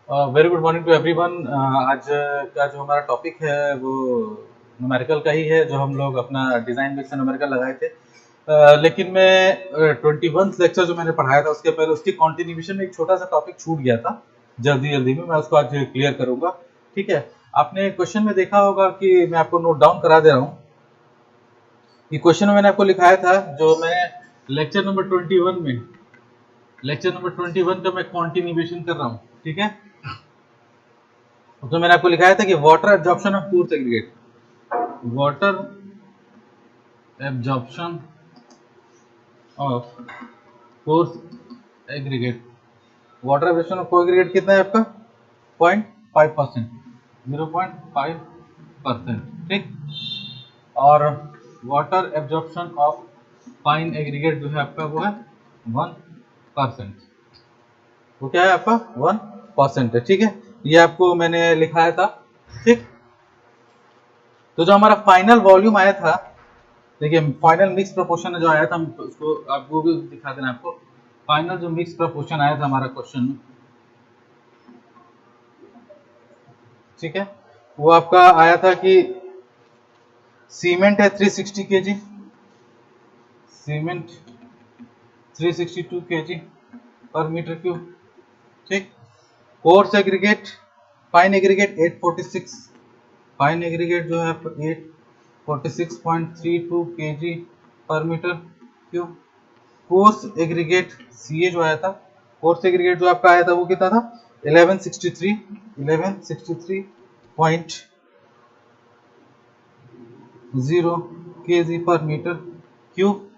Very good morning to everyone. आज का जो हमारा टॉपिक है वो न्यूमेरिकल का ही है, जो हम लोग अपना डिज़ाइन बेस्ड न्यूमेरिकल लगाए थे। लेकिन मैं 21 लेक्चर जो मैंने पढ़ाया था उसके पहले उसकी कॉन्टिन्यूएशन में एक छोटा सा टॉपिक छूट गया था। जल्दी जल्दी में मैं उसको आज क्लियर करूंगा। ठीक है, आपने क्वेश्चन में देखा होगा कि मैं आपको नोट डाउन करा दे रहा हूँ कि क्वेश्चन में मैंने आपको लिखाया था, जो मैं लेक्चर नंबर 21 में लेक्चर नंबर 21 का मैं कॉन्टिन्यूएशन कर रहा हूँ। ठीक है, तो मैंने आपको लिखाया था कि water absorption of coarse aggregate, water absorption of coarse aggregate, water absorption of को एग्रीगेट कितना है आपका 0.5%, 0.5%। ठीक, और water absorption of fine aggregate जो है आपका वो है 1%। वो क्या है आपका 1% है। ठीक है, ये आपको मैंने लिखाया था। ठीक, तो जो हमारा फाइनल वॉल्यूम आया था, देखिए फाइनल मिक्स प्रोपोर्शन जो आया था, हम उसको आपको भी दिखा देना। आपको फाइनल जो मिक्स प्रोपोर्शन आया था हमारा क्वेश्चन में, ठीक है, वो आपका आया था कि सीमेंट है 360 केजी, सीमेंट 362 केजी पर मीटर क्यूब। ठीक, coarse aggregate, fine aggregate 846, fine aggregate जो है 846.32 केजी पर metre cube. Coarse aggregate CA जो आया था, कोर्स एग्रीगेट जो आपका आया था वो कितना था 1163 केजी पर metre cube.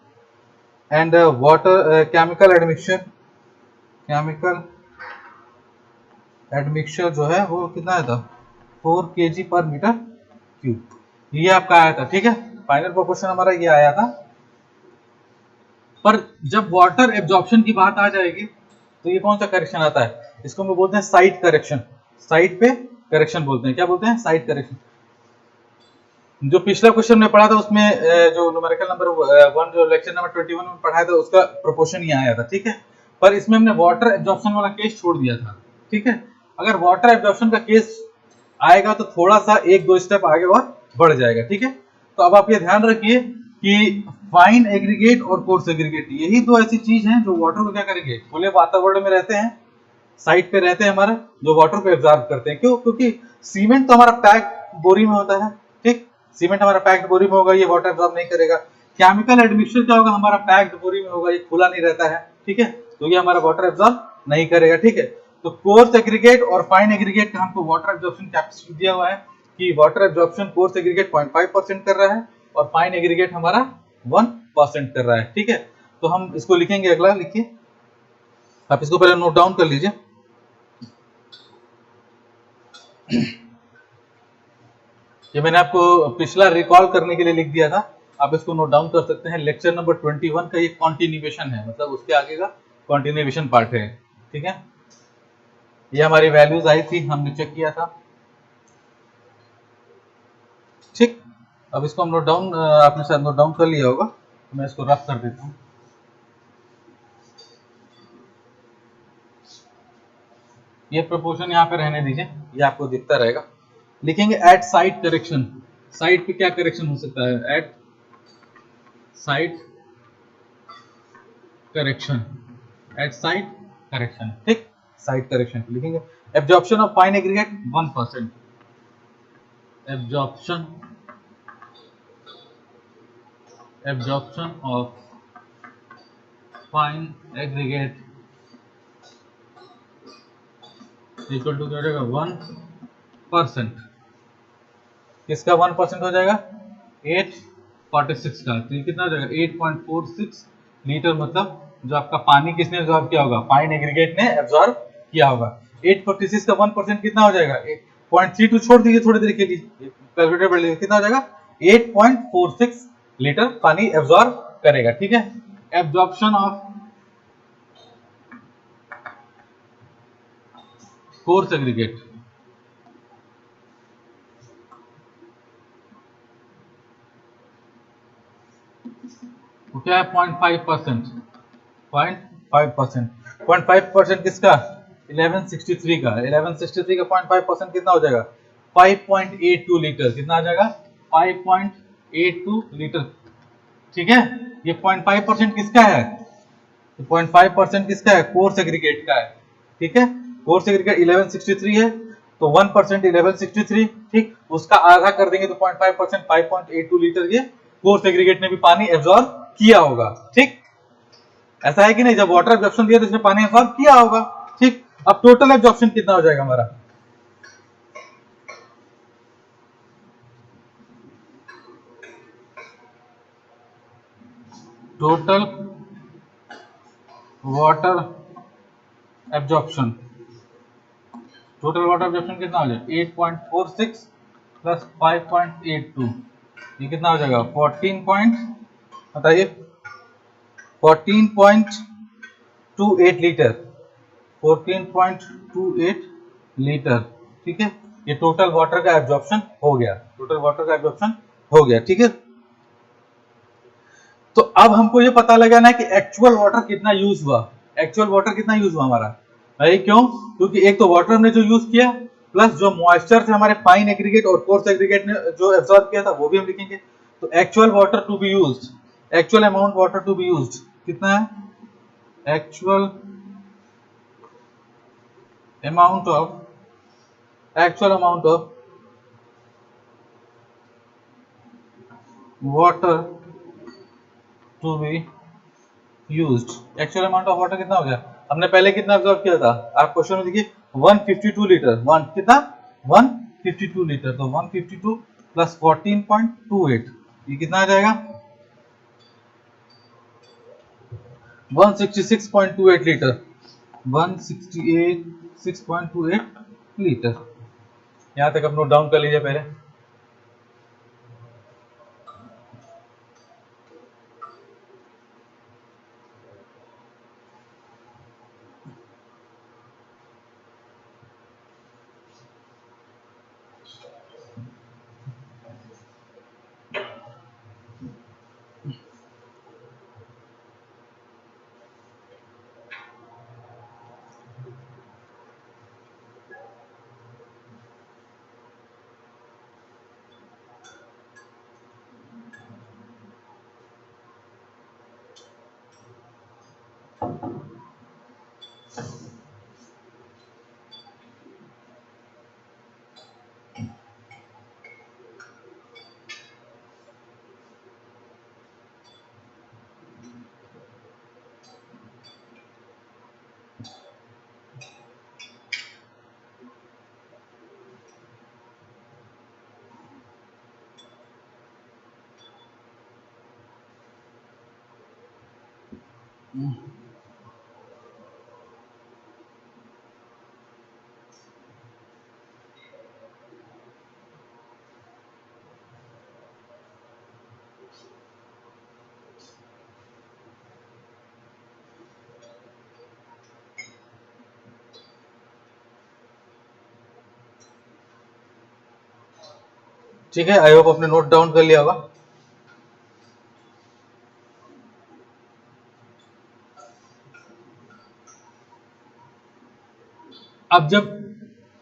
And water chemical admixture जो है वो कितना आया था 4 केजी पर मीटर क्यूब। ये आपका आया था। ठीक है, फाइनल प्रोपोर्शन हमारा ये आया था। पर जब वाटर एब्जॉर्प्शन की बात आ जाएगी तो ये कौन सा करेक्शन आता है, इसको हम बोलते हैं साइड करेक्शन। साइड पे करेक्शन बोलते हैं, क्या बोलते हैं, साइड करेक्शन। जो पिछला क्वेश्चन में पढ़ा था उसमें जो न्यूमेरिकल नंबर 1 जो लेक्चर नंबर 21 में पढ़ाया था उसका प्रोपोर्शन ये आया था। ठीक है, पर इसमें हमने वाटर एब्जॉर्प्शन वाला केस छोड़ दिया था। ठीक है, अगर वाटर एब्जॉर्प्शन का केस आएगा तो थोड़ा सा एक दो स्टेप आगे और बढ़ जाएगा। ठीक है, तो अब आप ये ध्यान रखिए कि फाइन एग्रीगेट और कोर्स एग्रीगेट यही दो ऐसी चीज हैं जो वाटर को क्या करेंगे, खुले वातावरण में रहते हैं, साइड पे रहते हैं हमारा, जो वाटर को एब्जॉर्ब करते हैं। क्यों? क्योंकि सीमेंट तो हमारा पैक बोरी में होता है। ठीक, सीमेंट हमारा पैक्ड बोरी में होगा, ये वाटर एब्जॉर्ब नहीं करेगा। केमिकल एडमिक्सचर क्या होगा, हमारा पैक्ड बोरी में होगा, ये खुला नहीं रहता है। ठीक है, तो ये हमारा वाटर एब्जॉर्ब नहीं करेगा। ठीक है, तो कोर्स एग्रीगेट और फाइन एग्रीगेट का हमको वाटर एब्जॉर्प्शन कैपेसिटी दिया हुआ है कि वाटर एब्जॉर्प्शन कोर्स एग्रीगेट 0.5% कर रहा है और फाइन एग्रीगेट हमारा 1% कर रहा है। ठीक है, तो हम इसको लिखेंगे, अगला लिखिए, आप इसको पहले नोट डाउन कर लीजिए। ये मैंने आपको पिछला रिकॉल करने के लिए लिख दिया था, आप इसको नोट डाउन कर सकते हैं। लेक्चर नंबर 21 का ये कॉन्टिन्यूएशन है, मतलब उसके आगे का कॉन्टिन्यूएशन पार्ट है। ठीक है, ये हमारी वैल्यूज आई थी, हमने चेक किया था। ठीक, अब इसको हम नोट डाउन, आपने शायद नोट डाउन कर लिया होगा, तो मैं इसको रफ कर देता हूँ। ये प्रोपोर्शन यहाँ पे रहने दीजिए, ये आपको दिखता रहेगा। लिखेंगे एट साइड करेक्शन, साइड पे क्या करेक्शन हो सकता है, at side correction, at side correction. ठीक, साइड करेक्शन लिखेंगे। Absorption of fine aggregate 1%, absorption absorption of fine aggregate equal to क्या हो जाएगा 1%। किसका 1% हो जाएगा 846 का, तो ये कितना हो जाएगा 8.46 लीटर, मतलब जो आपका पानी किसने एब्जॉर्ब किया होगा, फाइन एग्रीगेट ने एब्जॉर्ब किया होगा। 846 का 1% कितना हो जाएगा, 0.32 छोड़ दीजिए थोड़ी देर के लिए, कैलकुलेटर पर लीजिए, कितना हो जाएगा 8.46 लीटर पानी एब्जॉर्ब करेगा। ठीक है, एब्जॉर्प्शन ऑफ कोर्स एग्रीगेट, वो क्या है 0.5%, 0.5%, 0.5% किसका 1163 का 1163 का 0.5% कितना हो जाएगा 5.82 लीटर। कितना आ जाएगा 5.82 लीटर। ठीक है, ये 0.5% किसका है, 0.5% किसका है, कोर सेग्रीगेट का है। ठीक है, कोर सेग्रीगेट 1163 है तो 1% 1163, ठीक, उसका आधा कर देंगे तो 0.5% 5.82 लीटर ये कोर सेग्रीगेट ने भी पानी एब्जॉर्ब किया होगा। ठीक, ऐसा है कि नहीं, जब वाटर एब्जॉर्प्शन दिया तो इसने पानी एब्जॉर्ब किया होगा। ठीक, अब टोटल एब्जॉर्प्शन कितना हो जाएगा हमारा, total water absorption, total water absorption कितना हो जाएगा 8.46 प्लस 5.82, ये कितना हो जाएगा 14 पॉइंट, बताइए 14.28 लीटर, 14.28 लीटर। ठीक है, ये टोटल वाटर का एब्जॉर्प्शन हो गया, टोटल वाटर का एब्जॉर्प्शन हो गया। ठीक है, तो अब हमको ये पता लगाना है कि एक्चुअल वाटर कितना यूज हुआ, एक्चुअल वाटर कितना यूज हुआ हमारा भाई। क्यों, क्योंकि एक तो वाटर हमने जो यूज किया प्लस जो मॉइस्चर से हमारे फाइन एग्रीगेट और कोर्स एग्रीगेट ने जो एब्जॉर्ब किया था वो भी हम लिखेंगे। तो actual water to be used, actual amount water to be used कितना है, actual amount of, actual amount of water to be used, actual amount of water कितना हो गया, हमने पहले कितना ऑब्जर्व किया था, आप क्वेश्चन में देखिए 152 लीटर, वन कितना 152 लीटर, तो 152 प्लस 14.28 ये कितना आ जाएगा 166.28 लीटर, 166.28 लीटर। यहां तक आप नोट डाउन कर लीजिए पहले। ठीक है, आई होप आपने नोट डाउन कर लिया होगा। अब जब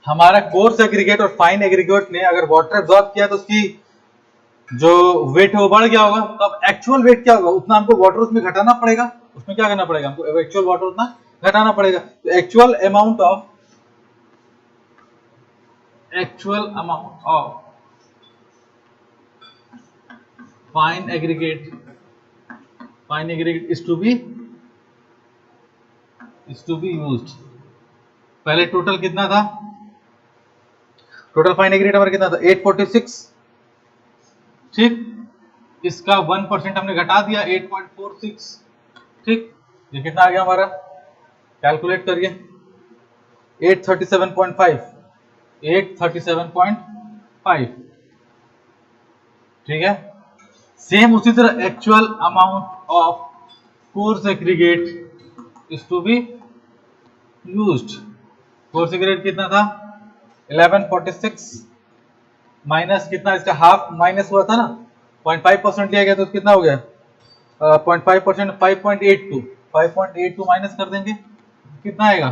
हमारा कोर्स एग्रीगेट और फाइन एग्रीगेट ने अगर वाटर एब्जॉर्ब किया तो उसकी जो वेट है वो बढ़ गया होगा, तो अब एक्चुअल वेट क्या होगा, उतना हमको वाटर उसमें घटाना पड़ेगा, उसमें क्या करना पड़ेगा हमको, एक्चुअल वाटर उतना घटाना पड़ेगा। तो actual amount of, actual amount of fine aggregate, fine aggregate is to be used. पहले टोटल कितना था, टोटल फाइन एग्रीगेट हमारा कितना था 846, ठीक, इसका 1% हमने घटा दिया 8.46, ठीक, ये कितना आ गया हमारा, कैलकुलेट करिए 837.5, 837.5, ठीक है। सेम उसी तरह actual amount of coarse aggregate is to be used, coarse aggregate कितना था 1146 माइनस कितना, इसका हाफ माइनस हुआ था ना, 0.5% लिया गया तो कितना हो गया 0.5%, 5.82 माइनस कर देंगे कितना आएगा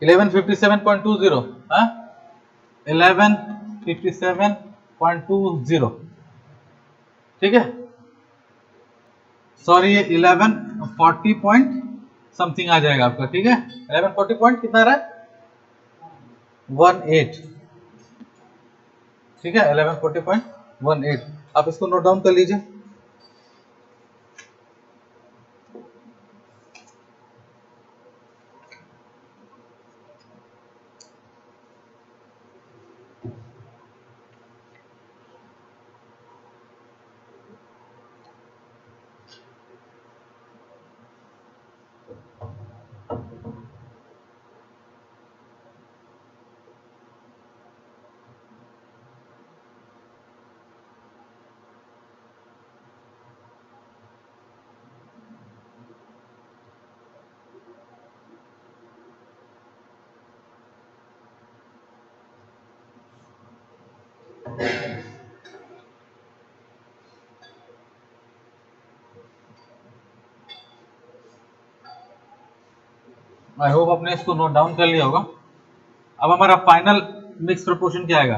1157.20, हाँ 1157.20, ठीक है। सॉरी ये 1140 पॉइंट समथिंग आ जाएगा आपका, ठीक है। 1140 पॉइंट कितना रहा है, 18, ठीक है। 1140.18, आप इसको नोट डाउन कर लीजिए। आई होप आपने इसको नोट डाउन कर लिया होगा। अब हमारा फाइनल मिक्स प्रोपोर्शन क्या आएगा,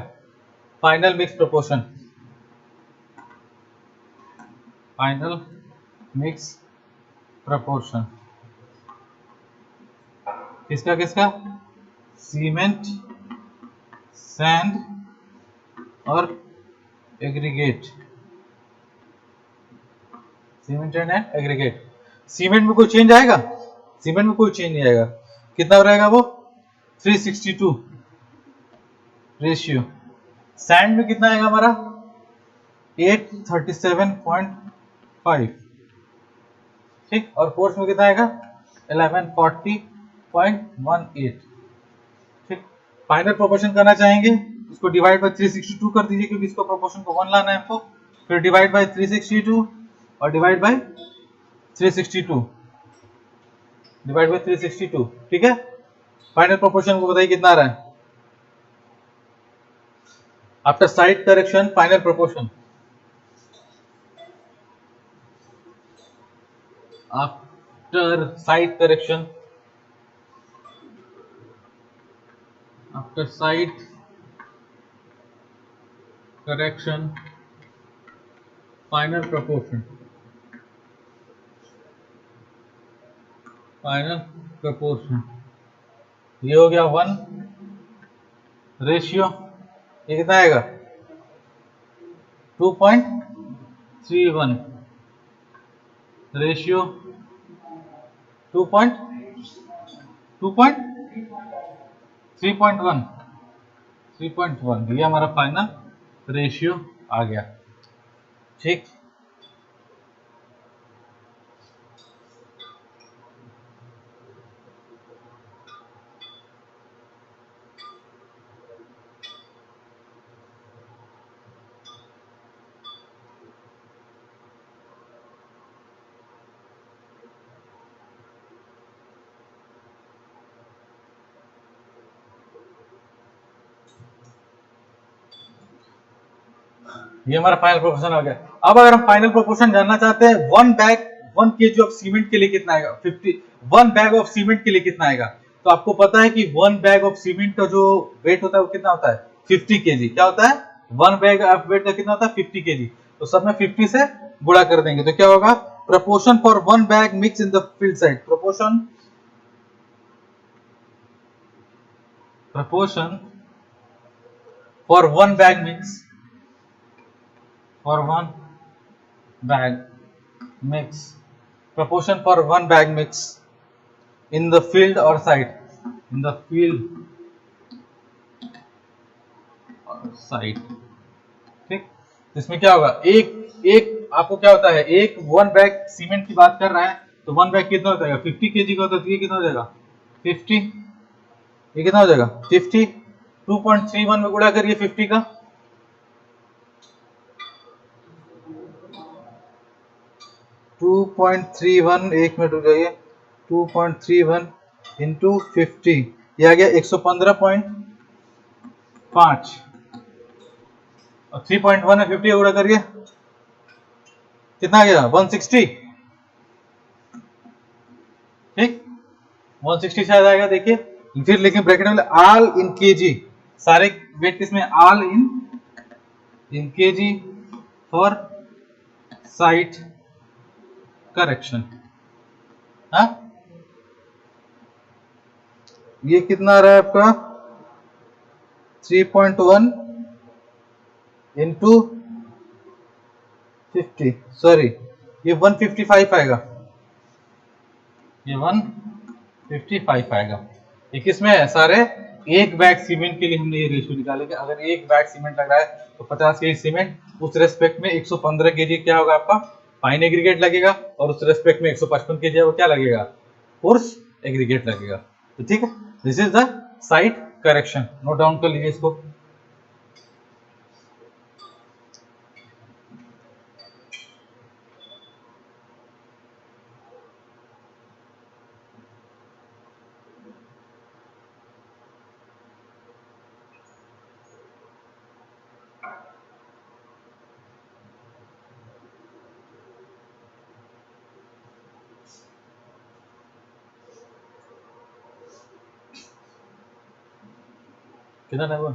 final mix proportion, final mix proportion किसका किसका, सीमेंट, सैंड और aggregate, cement and aggregate. Cement में कोई चेंज आएगा, सीमेंट में कोई चेंज नहीं आएगा, कितना रहेगा वो 362 रेशियो। सैंड में कितना आएगा हमारा 837.5, ठीक। और कोर्स में कितना आएगा 1140.18, ठीक। फाइनल प्रोपोर्शन करना चाहेंगे, इसको डिवाइड बाय 362 कर दीजिए, क्योंकि इसको प्रोपोर्शन को 1 लाना है आपको। फिर डिवाइड बाय 362 और डिवाइड बाय 362, डिवाइड बाय 362, ठीक है। फाइनल प्रोपोर्शन को बताइए कितना आ रहा है after side correction, final proportion after side correction, after side correction final proportion, final proportion ये हो गया 1 रेशियो, ये कितना आएगा 2.31 रेशियो 3.1, ये हमारा फाइनल रेशियो आ गया, ठीक। ये हमारा फाइनल प्रोपोर्शन आ गया। अब अगर हम फाइनल प्रोपोर्शन जानना चाहते हैं, 1 kg ऑफ सीमेंट के लिए कितना आएगा, 1 बैग ऑफ सीमेंट के लिए कितना आएगा, तो आपको पता है कि 1 बैग ऑफ सीमेंट का जो वेट होता है वो कितना होता है 50 kg। क्या होता है 1 बैग ऑफ वेट का कितना होता है 50 kg, तो सब में 50 से गुणा कर देंगे, तो क्या होगा proportion for 1 bag mix in the field side, proportion for 1 bag mix, for 1 bag mix, proportion for 1 bag mix in the field or site, in the field or site, ठीक। इसमें क्या होगा, एक एक आपको क्या होता है, एक 1 बैग सीमेंट की बात कर रहा है, तो 1 बैग कितना हो जाएगा 50 kg का होता है, तो ये कितना हो जाएगा 50, ये कितना हो जाएगा 50, 2.31 में गुणा करिए 50 का, 2.31, एक मिनट रुक जाइए, 2.31 इंटू 50, ये आ गया 115.5, और 3.1 में 50 गुणा करिए कितना आ गया 160, ठीक 160 शायद आएगा, देखिए फिर लेकिन ब्रैकेट में ऑल इन केजी, सारे वेट किसमें, all in KG for site correction. हाँ, ये कितना आ रहा है आपका 3.1 इंटू 50, सॉरी ये 155 आएगा, ये 155 आएगा। ये किसमें है, सारे एक बैग सीमेंट के लिए हमने ये रेशियो निकाले कि अगर एक बैग सीमेंट लग रहा है तो 50 केजी सीमेंट, उस रेस्पेक्ट में 115 केजी क्या होगा आपका फाइन एग्रीगेट लगेगा, और उस रेस्पेक्ट में 155 केजी वो क्या लगेगा, कोर्स एग्रीगेट लगेगा। तो ठीक है, this is the site correction, note down कर लीजिए इसको। कितना है वो,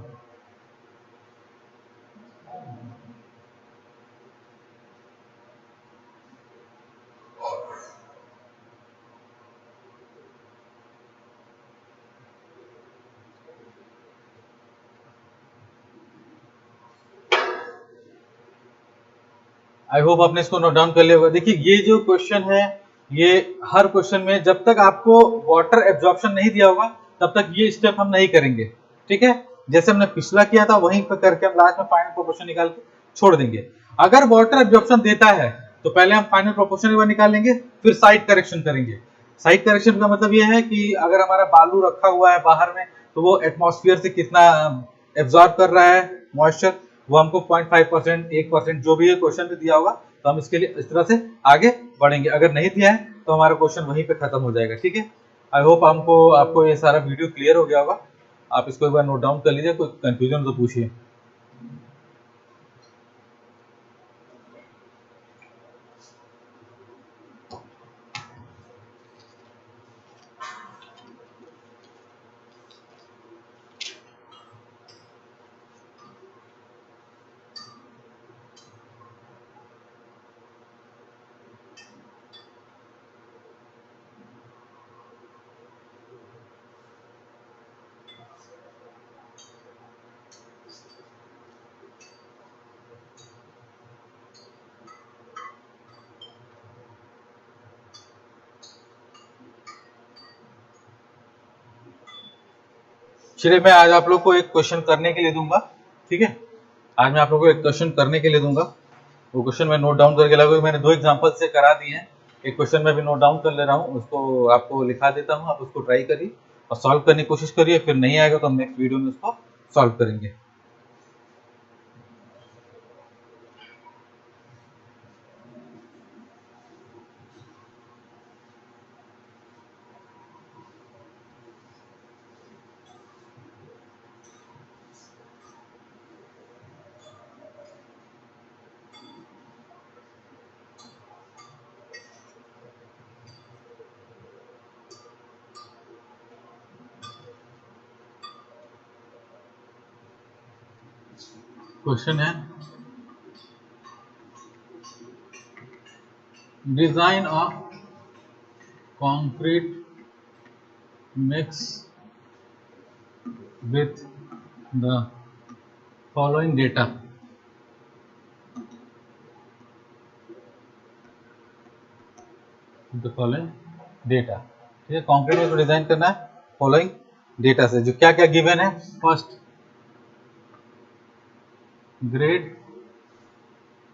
आई होप आपने इसको नोट डाउन कर लिया होगा। देखिए ये जो क्वेश्चन है, ये हर क्वेश्चन में जब तक आपको वाटर एब्जॉर्प्शन नहीं दिया होगा तब तक ये स्टेप हम नहीं करेंगे, ठीक है। जैसे हमने पिछला किया था वहीं पर करके हम लास्ट में फाइनल प्रोपोर्शन निकाल के छोड़ देंगे। अगर वाटर एब्जॉर्प्शन देता है तो पहले हम फाइनल प्रोपोर्शन एक बार निकालेंगे, फिर साइड करेक्शन करेंगे। साइड करेक्शन का मतलब ये है कि अगर हमारा बालू रखा हुआ है बाहर में तो वो एटमॉस्फेयर से कितना एब्जॉर्ब कर रहा है मॉइस्चर, वो हमको 0.5%, 1% जो भी है क्वेश्चन में दिया होगा, तो हम इसके लिए इस तरह से आगे बढ़ेंगे। अगर नहीं दिया है तो हमारा क्वेश्चन वहीं पे खत्म हो जाएगा, ठीक है। आई होप आपको ये सारा वीडियो क्लियर हो गया होगा। आप इसको एक बार नोट डाउन कर लीजिए, कोई कंफ्यूजन तो पूछिए। चलिए मैं आज आप लोग को एक क्वेश्चन करने के लिए दूंगा, ठीक है। आज मैं आप लोग को एक क्वेश्चन करने के लिए दूंगा, वो क्वेश्चन मैं नोट डाउन करके लगा, मैंने 2 एग्जांपल से करा दिए हैं। एक क्वेश्चन मैं भी नोट डाउन कर ले रहा हूँ, उसको आपको लिखा देता हूँ, आप उसको ट्राई करिए और सॉल्व करने की कोशिश करिए। फिर नहीं आएगा तो हम नेक्स्ट वीडियो में उसको सॉल्व करेंगे। क्वेश्चन है design of concrete mix with the following data। The following data, ठीक है। कॉन्क्रीट में डिजाइन करना है फॉलोइंग डेटा से, जो क्या क्या गिवन है। फर्स्ट, ग्रेड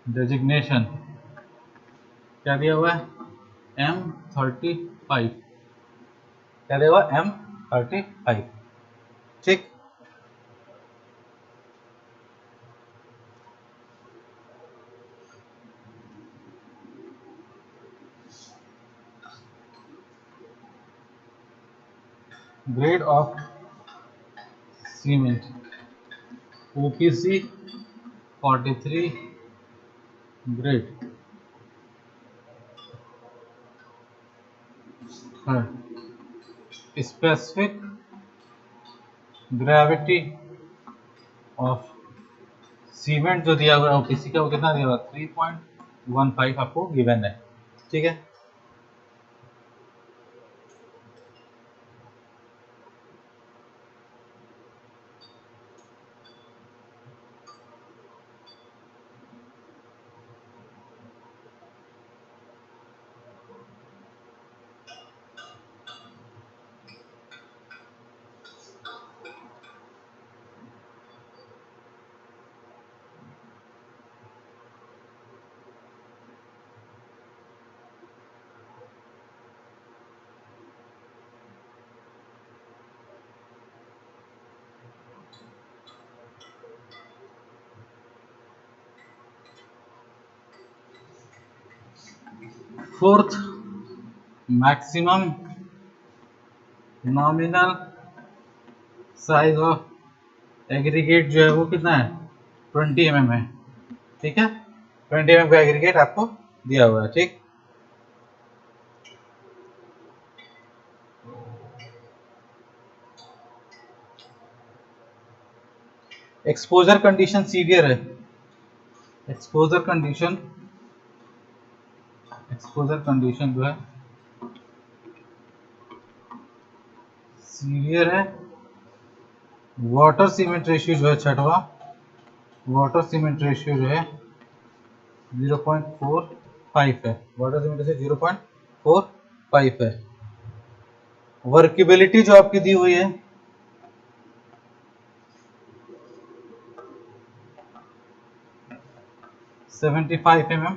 डेजिग्नेशन क्या दिया हुआ है, M35, क्या दिया हुआ M35, ठीक। Grade of cement OPC 43 grade है। स्पेसिफिक ग्रेविटी ऑफ सीमेंट जो दिया हुआ है ओपीसी का वो कितना दिया हुआ है 3.15 आपको गिवन है। ठीक है, fourth maximum nominal size of aggregate जो है वो कितना है 20 mm है। ठीक है, 20 mm का एग्रीगेट आपको दिया हुआ है। ठीक, एक्सपोजर कंडीशन सीवियर है। एक्सपोजर कंडीशन जो है सीवियर है। वाटर सीमेंट रेशियो जो है छठवा, वाटर सीमेंट रेशियो जो है 0.45 है। वाटर सीमेंट रेशियो 0.45 है। वर्केबिलिटी जो आपकी दी हुई है 75 mm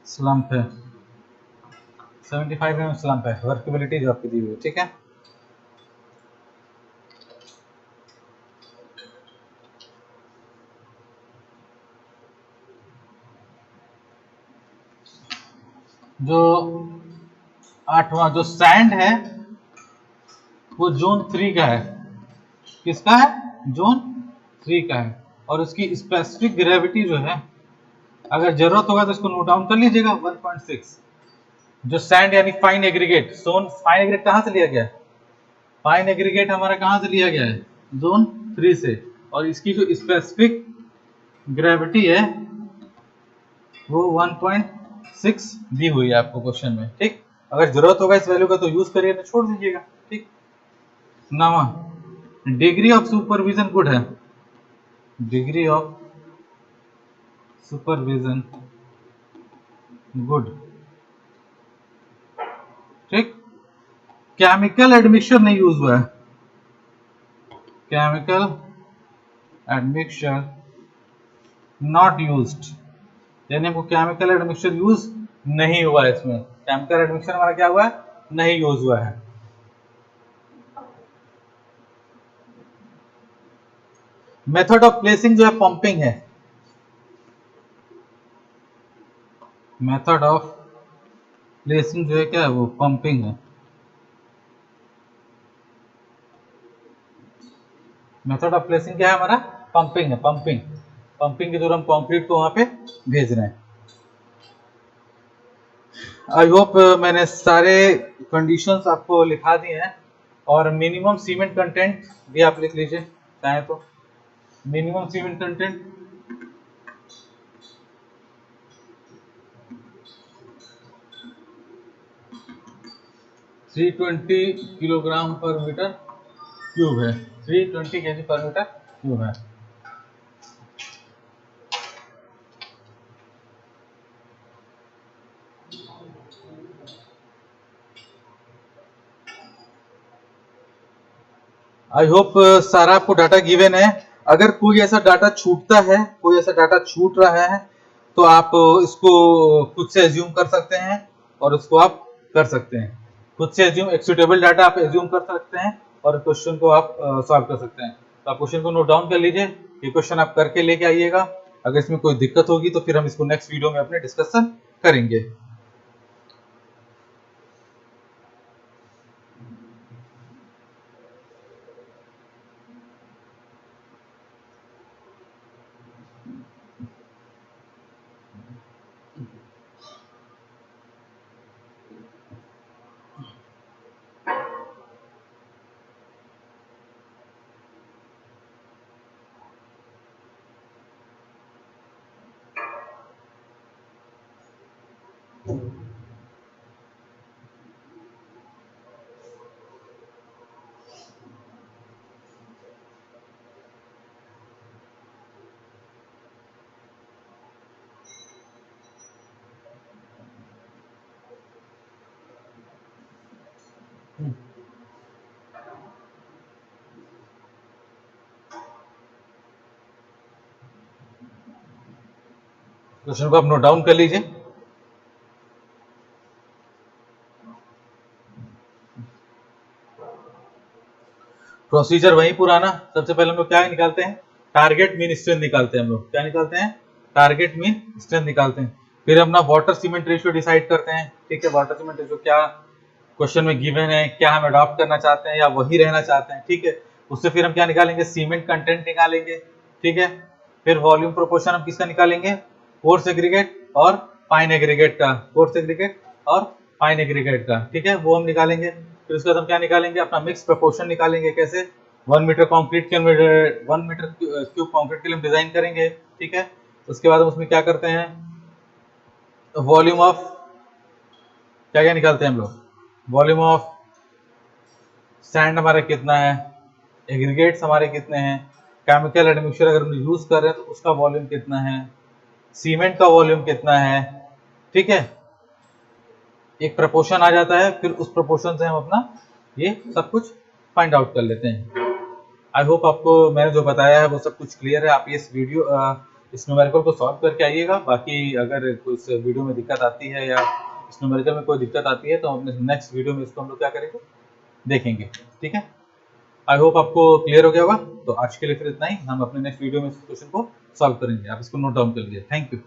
स्लम्प है। 75 mm स्लम्प है वर्केबिलिटी जो आपकी दी हुई है। ठीक है, जो आठवां जो सैंड है वो जोन 3 का है। किसका है? जोन 3 का है। और उसकी स्पेसिफिक ग्रेविटी जो है अगर जरूरत होगा तो इसको नोट डाउन कर लीजिएगा 1.6। जो सैंड यानी फाइन एग्रीगेट, सोन फाइन एग्रीगेट कहां से लिया गया है? फाइन एग्रीगेट हमारा कहां से लिया गया है? जोन 3 से। और इसकी जो स्पेसिफिक ग्रेविटी है वो 1.6 दी हुई है आपको क्वेश्चन में। ठीक, अगर जरूरत होगा इस वैल्यू का तो यूज करिए, तो छोड़ दीजिएगा। ठीक, नवा डिग्री ऑफ सुपरविजन गुड है। Degree of supervision good. ठीक, केमिकल एडमिक्सचर नहीं यूज हुआ है। केमिकल एडमिक्सचर नॉट यूज्ड, यानी हमको केमिकल एडमिक्सचर यूज नहीं हुआ है। इसमें केमिकल एडमिक्सचर हमारा क्या हुआ है? नहीं यूज हुआ है। मेथड ऑफ प्लेसिंग जो है पंपिंग है। मेथड ऑफ प्लेसिंग जो है क्या है? वो पंपिंग है। मेथड ऑफ प्लेसिंग क्या है हमारा? पंपिंग है। पंपिंग, पंपिंग के द्वारा हम कंक्रीट को वहां पे भेज रहे हैं। आई होप मैंने सारे कंडीशंस आपको लिखा दिए हैं। और मिनिमम सीमेंट कंटेंट भी आप लिख लीजिए चाहे तो। मिनिमम सीमेंट कंटेंट 320 किलोग्राम पर मीटर क्यूब है। 320 केजी पर मीटर क्यूब है। आई होप सारा आपको डाटा गिवन है। अगर कोई ऐसा डाटा छूटता है, कोई ऐसा डाटा छूट रहा है तो आप इसको खुद से एज्यूम कर सकते हैं और उसको आप कर सकते हैं। खुद से एज्यूम एक सुटेबल डाटा आप एज्यूम कर सकते हैं और क्वेश्चन को आप सॉल्व कर सकते हैं। तो आप क्वेश्चन को नोट डाउन कर लीजिए, ये क्वेश्चन आप करके लेके आइएगा। अगर इसमें कोई दिक्कत होगी तो फिर हम इसको नेक्स्ट वीडियो में अपने डिस्कशन करेंगे। क्वेश्चन को आप नोट डाउन कर लीजिए। प्रोसीजर वही पुराना। सबसे पहले हम लोग क्या निकालते हैं, टारगेट मीन स्ट्रेंथ निकालते हैं। हम लोग क्या निकालते हैं, टारगेट मीन स्ट्रेंथ निकालते हैं। फिर अपना वाटर सीमेंट रेशियो डिसाइड करते हैं। ठीक है, वाटर सीमेंट रेशियो क्या क्वेश्चन में गिवन है, क्या हम अडॉप्ट करना चाहते हैं या वही रहना चाहते हैं। ठीक है, उससे फिर हम क्या निकालेंगे, सीमेंट कंटेंट निकालेंगे। ठीक है, फिर वॉल्यूम प्रोपोर्शन हम किसका निकालेंगे, कोर्स एग्रीगेट और फाइन एग्रीगेट का, कोर्स एग्रीगेट और फाइन एग्रीगेट का। ठीक है, वो हम निकालेंगे। फिर उसके बाद हम क्या निकालेंगे, अपना मिक्स प्रोपोर्शन निकालेंगे। कैसे, 1 मीटर कंक्रीट के 1 मीटर क्यूब कंक्रीट के लिए हम डिजाइन करेंगे। ठीक है, उसके बाद हम उसमें क्या करते हैं, वॉल्यूम ऑफ क्या क्या निकालते हैं हम लोग, वॉल्यूम ऑफ सैंड हमारा कितना है, एग्रीगेट्स हमारे कितने हैं, केमिकल एडमिक्सचर अगर हम यूज कर रहे हैं तो उसका वॉल्यूम कितना है, सीमेंट का वॉल्यूम कितना है। ठीक है, एक प्रपोर्शन आ जाता है, फिर उस प्रपोर्शन से हम अपना ये सब कुछ फाइंड आउट कर लेते हैं। आई होप आपको मैंने जो बताया है वो सब कुछ क्लियर है। आप ये इस न्यूमेरिकल को सॉल्व करके आइएगा। बाकी अगर कुछ वीडियो में दिक्कत आती है या इस न्यूमेरिकल में कोई दिक्कत आती है तो हम अपने नेक्स्ट वीडियो में इसको हम लोग क्या करेंगे, देखेंगे। ठीक है, आई होप आपको क्लियर हो गया होगा। तो आज के लिए फिर इतना ही, हम अपने नेक्स्ट वीडियो में इस क्वेश्चन को सॉल्व करेंगे। आप इसको नोट डाउन कर लीजिए। Thank you.